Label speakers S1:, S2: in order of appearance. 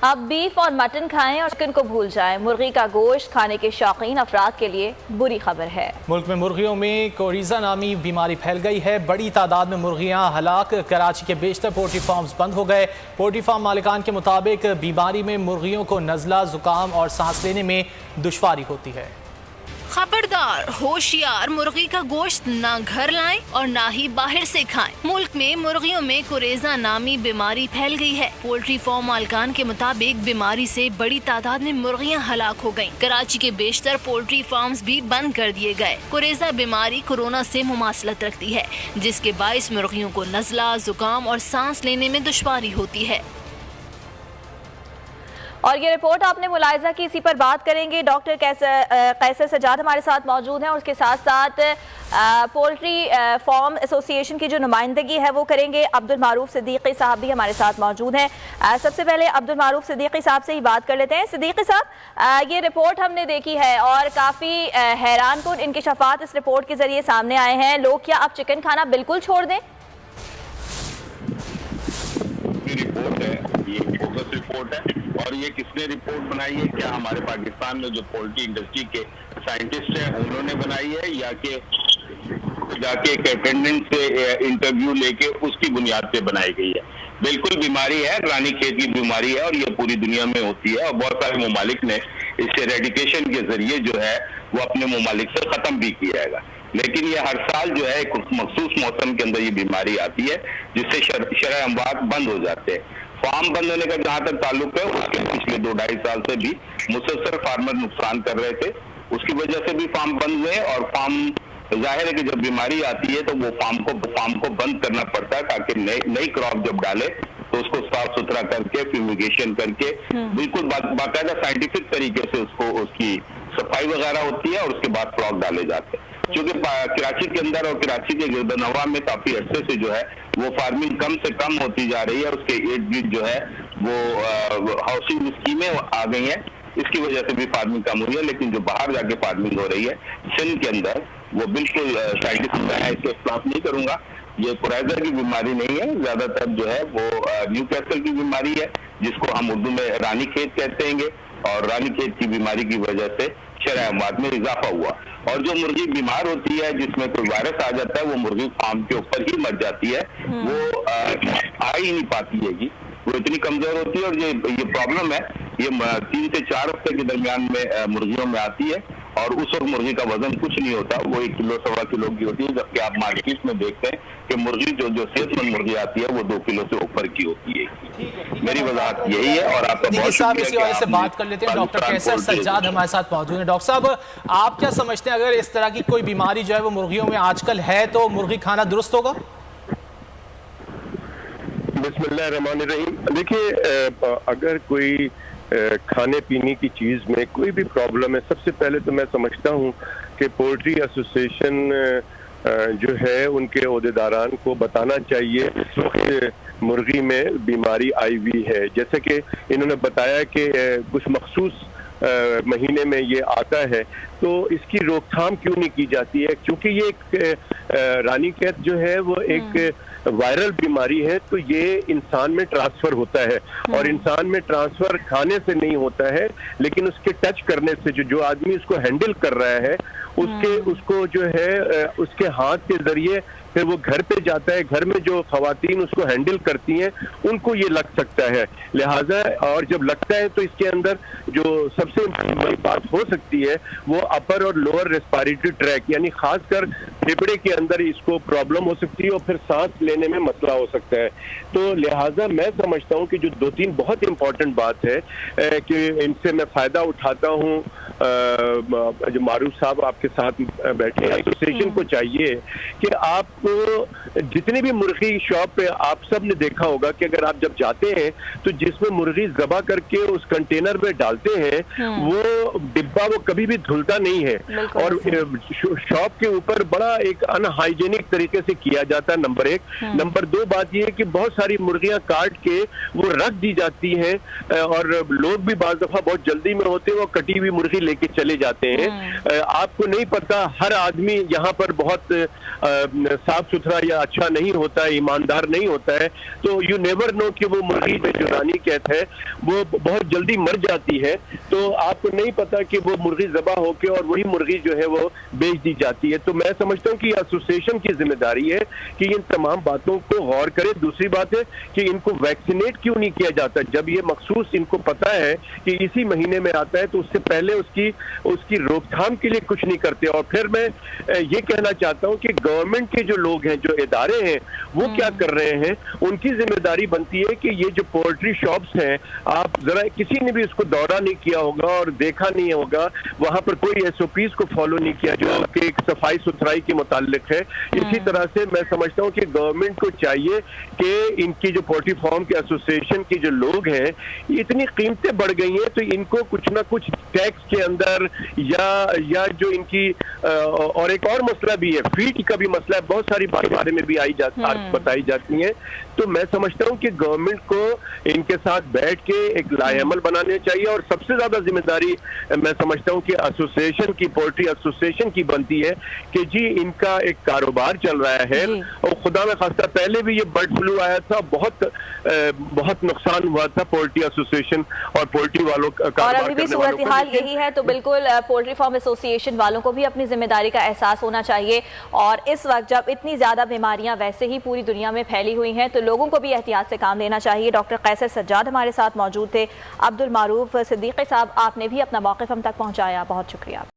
S1: अब बीफ और मटन खाएं और चिकन को भूल जाएं। मुर्गी का गोश्त खाने के शौकीन अफराद के लिए बुरी खबर है। मुल्क में मुर्गियों में कोरिजा नामी बीमारी फैल गई है। बड़ी तादाद में मुर्गियां हलाक। कराची के बेशतर पोल्ट्री फार्म्स बंद हो गए। पोल्ट्री फार्म मालिकान के मुताबिक बीमारी में मुर्गियों को नज़ला, जुकाम और सांस लेने में दुश्वारी होती है।
S2: खबरदार, होशियार, मुर्गी का गोश्त ना घर लाएं और ना ही बाहर से खाएं। मुल्क में मुर्गियों में कोरेजा नामी बीमारी फैल गई है। पोल्ट्री फार्म मालकान के मुताबिक बीमारी से बड़ी तादाद में मुर्गियां हलाक हो गईं। कराची के बेशतर पोल्ट्री फार्म्स भी बंद कर दिए गए। कोरेजा बीमारी कोरोना से मुमासलत रखती है, जिसके बाइस मुर्गियों को नज़ला, जुकाम और सांस लेने में दुश्वारी होती है। और ये रिपोर्ट आपने मुलाहिजा की, इसी पर बात करेंगे। डॉक्टर कैसर सजाद हमारे साथ मौजूद हैं और उसके साथ साथ पोल्ट्री फार्म एसोसिएशन की जो नुमाइंदगी है वो करेंगे। अब्दुल मारूफ सिद्दीकी साहब भी हमारे साथ मौजूद हैं। सबसे पहले अब्दुल मारूफ सिद्दीकी साहब से ही बात कर लेते हैं। सिद्दीकी साहब, ये रिपोर्ट हमने देखी है और काफ़ी हैरान कुन इंकिशाफात इस रिपोर्ट के जरिए सामने आए हैं। लोग क्या अब चिकन खाना बिल्कुल छोड़ दें?
S3: रिपोर्ट है, ये बोगस रिपोर्ट है। और ये किसने रिपोर्ट बनाई है? क्या हमारे पाकिस्तान में जो पोल्ट्री इंडस्ट्री के साइंटिस्ट हैं उन्होंने बनाई है, या कि जाके एक अटेंडेंट से इंटरव्यू लेके उसकी बुनियाद पे बनाई गई है? बिल्कुल बीमारी है, रानीखेत की बीमारी है और ये पूरी दुनिया में होती है और बहुत सारे ममालिक ने इसे रेडिकेशन के जरिए जो है वो अपने ममालिक से खत्म भी किया है। लेकिन ये हर साल जो है एक मखसूस मौसम के अंदर ये बीमारी आती है जिससे शरह अमवात बंद हो जाते हैं। फार्म बंद होने का जहां तक ताल्लुक है, उसके पिछले 2-2.5 साल से भी मुसलसल फार्मर नुकसान कर रहे थे, उसकी वजह से भी फार्म बंद हुए। और फार्म जाहिर है कि जब बीमारी आती है तो वो फार्म को बंद करना पड़ता है ताकि नई क्रॉप जब डाले तो उसको साफ सुथरा करके फ्यूमिगेशन करके बिल्कुल बाकायदा साइंटिफिक तरीके से उसकी सफाई वगैरह होती है और उसके बाद फ्लॉक डाले जाते हैं। क्योंकि कराची के अंदर और कराची के गिरदनवा में काफी अरसे से जो है वो फार्मिंग कम से कम होती जा रही है। उसके इर्द गिर्द जो है वो हाउसिंग स्कीमें आ गई हैं, इसकी वजह से भी फार्मिंग कम हुई है। लेकिन जो बाहर जाके फार्मिंग हो रही है सिंध के अंदर, वो बिल्कुल साइंटिफिक है, इसके खिलाफ नहीं करूंगा। ये कोराइजा की बीमारी नहीं है, ज्यादातर जो है वो न्यूकैसल की बीमारी है, जिसको हम उर्दू में रानीखेत कहते हैं। और रानीखेत की बीमारी की वजह से शरह अमवात में इजाफा हुआ। और जो मुर्गी बीमार होती है, जिसमें कोई वायरस आ जाता है, वो मुर्गी फार्म के ऊपर ही मर जाती है, वो आ ही नहीं पाती है, वो इतनी कमजोर होती है। और ये प्रॉब्लम है, ये 3 से 4 हफ्ते के दरमियान में मुर्गियों में आती है और उस वक्त मुर्गी का वजन कुछ नहीं होता, वो 1 किलो 1.25 किलो की होती है। जबकि आप मार्केट में देखते हैं कि मुर्गी जो सेहतमंद मुर्गी आती है वो 2 किलो से ऊपर की होती है। मेरी वजाहत यही है और आपका बहुत शुक्रिया।
S1: इसी वाले से बात कर लेते हैं। डॉक्टर कैसर सज्जाद हमारे साथ मौजूद हैं। डॉक्टर साहब, आप क्या समझते हैं, अगर इस तरह की कोई बीमारी जो है वो मुर्गियों में आजकल है तो मुर्गी खाना दुरुस्त होगा?
S4: बिस्मिल्लाहिर्रहमानिर्रहीम। देखिए, अगर कोई खाने पीने की चीज़ में कोई भी प्रॉब्लम है, सबसे पहले तो मैं समझता हूँ कि पोल्ट्री एसोसिएशन जो है उनके ओहदेदारान को बताना चाहिए इस वक्त मुर्गी में बीमारी आई हुई है। जैसे कि इन्होंने बताया कि कुछ मखसूस महीने में ये आता है, तो इसकी रोकथाम क्यों नहीं की जाती है? क्योंकि ये एक रानीखेत जो है वो एक वायरल बीमारी है, तो ये इंसान में ट्रांसफर होता है और इंसान में ट्रांसफर खाने से नहीं होता है, लेकिन उसके टच करने से जो आदमी उसको हैंडल कर रहा है उसको जो है उसके हाथ के जरिए फिर वो घर पे जाता है। घर में जो खवातीन उसको हैंडल करती हैं उनको ये लग सकता है। लिहाजा और जब लगता है तो इसके अंदर जो सबसे बड़ी बात हो सकती है वो अपर और लोअर रेस्पिरेटरी ट्रैक, यानी खासकर फेफड़े के अंदर इसको प्रॉब्लम हो सकती है और फिर सांस लेने में मसला हो सकता है। तो लिहाजा मैं समझता हूँ कि जो 2-3 बहुत इंपॉर्टेंट बात है कि इनसे मैं फ़ायदा उठाता हूँ। जो मारूफ साहब आपके साथ बैठे हैं, एसोसिएशन को चाहिए कि आपको जितने भी मुर्गी शॉप पे आप सब ने देखा होगा कि अगर आप जब जाते हैं तो जिसमें मुर्गी ज़बा करके उस कंटेनर में डालते हैं वो डिब्बा वो कभी भी धुलता नहीं है और शॉप के ऊपर बड़ा एक अनहाइजेनिक तरीके से किया जाता है, नंबर 1। नंबर 2 बात यह है कि बहुत सारी मुर्गियां काट के वो रख दी जाती हैं और लोग भी बाज दफा बहुत जल्दी में होते हैं, वो कटी हुई मुर्गी लेके चले जाते हैं। आपको नहीं पता, हर आदमी यहाँ पर बहुत साफ सुथरा या अच्छा नहीं होता है, ईमानदार नहीं होता है, तो यू नेवर नो कि वो मुर्गी जो रानी कहते हैं वो बहुत जल्दी मर जाती है, तो आपको नहीं पता कि वो मुर्गी ज़बा होके और वही मुर्गी जो है वो बेच दी जाती है। तो मैं समझता हूँ कि एसोसिएशन की जिम्मेदारी है कि इन तमाम बातों को गौर करे। दूसरी बात है कि इनको वैक्सीनेट क्यों नहीं किया जाता? जब ये मखसूस इनको पता है कि इसी महीने में आता है, तो उससे पहले उसकी रोकथाम के लिए कुछ नहीं करते। और फिर मैं ये कहना चाहता हूँ कि गवर्नमेंट के जो लोग हैं, जो इदारे हैं, वो क्या कर रहे हैं? उनकी जिम्मेदारी बनती है कि ये जो पोल्ट्री शॉप्स हैं, आप जरा, किसी ने भी उसको दौरा नहीं किया होगा और देखा नहीं होगा, वहां पर कोई SOPs को फॉलो नहीं किया जो कि एक सफाई सुथराई के मुतालिक है। इसी तरह से मैं समझता हूँ कि गवर्नमेंट को चाहिए कि इनकी जो पोल्ट्री फार्म के एसोसिएशन के जो लोग हैं, इतनी कीमतें बढ़ गई हैं, तो इनको कुछ ना कुछ टैक्स के अंदर या जो इनकी और एक और मसला भी है, फीड का भी मसला है, बहुत सारी बारे में भी बताई जाती है। तो मैं समझता हूँ कि गवर्नमेंट को इनके साथ बैठ के एक लाएअमल बनाने चाहिए और सबसे ज्यादा जिम्मेदारी मैं समझता हूँ कि एसोसिएशन की, पोल्ट्री एसोसिएशन की बनती है कि जी इनका एक कारोबार चल रहा है और खुदा में खास्ता पहले भी ये बर्ड फ्लू आया था, बहुत नुकसान हुआ था पोल्ट्री एसोसिएशन और पोल्ट्री वालों का।
S2: और अभी भी सूरत हाल यही है, तो बिल्कुल पोल्ट्री फार्म एसोसिएशन वालों को भी अपनी जिम्मेदारी का एहसास होना चाहिए। और इस वक्त जब इतनी ज्यादा बीमारियां वैसे ही पूरी दुनिया में फैली हुई हैं, तो लोगों को भी एहतियात से काम लेना चाहिए। डॉक्टर कैसर सज्जाद हमारे साथ मौजूद थे। अब्दुल मारूफ सिद्दीकी साहब, आपने भी अपना मौक़िफ़ हम तक पहुंचाया, बहुत शुक्रिया।